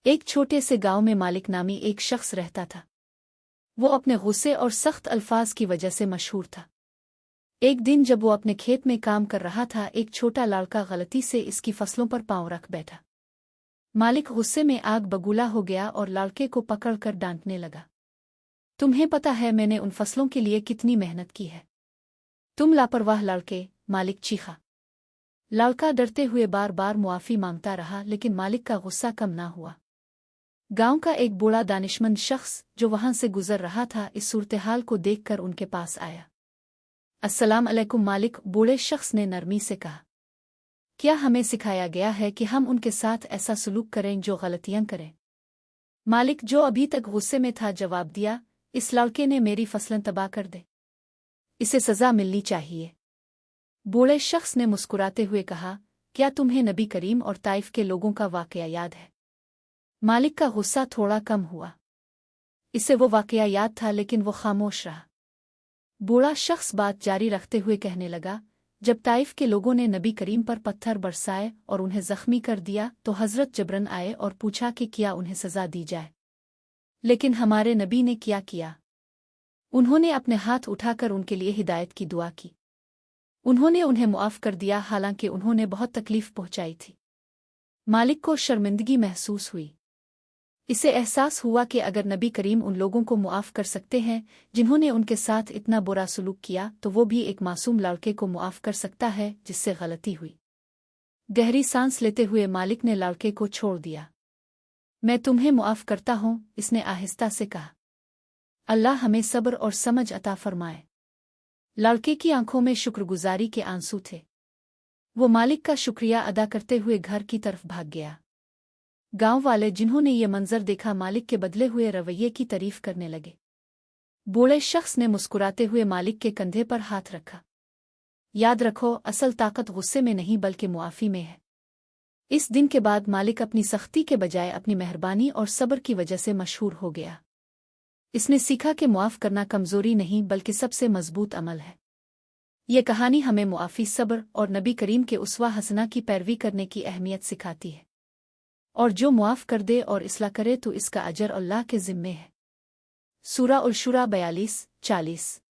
एक छोटे से गांव में मालिक नामी एक शख्स रहता था। वो अपने गुस्से और सख्त अल्फाज की वजह से मशहूर था। एक दिन जब वो अपने खेत में काम कर रहा था, एक छोटा लड़का गलती से इसकी फसलों पर पांव रख बैठा। मालिक गुस्से में आग बबूला हो गया और लड़के को पकड़कर डांटने लगा। तुम्हें पता है मैंने उन फसलों के लिए कितनी मेहनत की है? तुम लापरवाह लड़के, मालिक चीखा। लड़का डरते हुए बार बार मुआफी मांगता रहा, लेकिन मालिक का गुस्सा कम ना हुआ। गांव का एक बूढ़ा दानिशमंद शख्स जो वहां से गुजर रहा था, इस सूरत-ए-हाल को देखकर उनके पास आया। अस्सलाम अलैकुम मालिक, बूढ़े शख्स ने नरमी से कहा। क्या हमें सिखाया गया है कि हम उनके साथ ऐसा सलूक करें जो गलतियां करें? मालिक, जो अभी तक गुस्से में था, जवाब दिया, इस लड़के ने मेरी फसलें तबाह कर दे। इसे सजा मिलनी चाहिए। बूढ़े शख्स ने मुस्कुराते हुए कहा, क्या तुम्हें नबी करीम और ताइफ के लोगों का वाकया याद है? मालिक का गुस्सा थोड़ा कम हुआ। इसे वो वाकया याद था, लेकिन वो खामोश रहा। बूढ़ा शख्स बात जारी रखते हुए कहने लगा, जब ताइफ के लोगों ने नबी करीम पर पत्थर बरसाए और उन्हें जख्मी कर दिया, तो हजरत जबरन आए और पूछा कि क्या उन्हें सजा दी जाए। लेकिन हमारे नबी ने क्या किया? उन्होंने अपने हाथ उठाकर उनके लिए हिदायत की दुआ की। उन्होंने उन्हें मुआफ कर दिया, हालांकि उन्होंने बहुत तकलीफ पहुंचाई थी। मालिक को शर्मिंदगी महसूस हुई। इसे एहसास हुआ कि अगर नबी करीम उन लोगों को मुआफ कर सकते हैं जिन्होंने उनके साथ इतना बुरा सलूक किया, तो वो भी एक मासूम लड़के को मुआफ कर सकता है जिससे गलती हुई। गहरी सांस लेते हुए मालिक ने लड़के को छोड़ दिया। मैं तुम्हें मुआफ करता हूँ, इसने आहिस्ता से कहा। अल्लाह हमें सब्र और समझ अता फरमाए। लड़के की आंखों में शुक्रगुजारी के आंसू थे। वो मालिक का शुक्रिया अदा करते हुए घर की तरफ भाग गया। गांव वाले जिन्होंने ये मंजर देखा, मालिक के बदले हुए रवैये की तारीफ करने लगे। बूढ़े शख्स ने मुस्कुराते हुए मालिक के कंधे पर हाथ रखा। याद रखो, असल ताकत गुस्से में नहीं बल्कि मुआफी में है। इस दिन के बाद मालिक अपनी सख्ती के बजाय अपनी मेहरबानी और सब्र की वजह से मशहूर हो गया। इसने सीखा कि मुआफ करना कमजोरी नहीं बल्कि सबसे मजबूत अमल है। ये कहानी हमें मुआफी, सब्र और नबी करीम के उसवा हसना की पैरवी करने की अहमियत सिखाती है। और जो मुआफ कर दे और इस्लाह करे तो इसका अजर अल्लाह के ज़िम्मे है। सूरा अल-शुरा 42-40।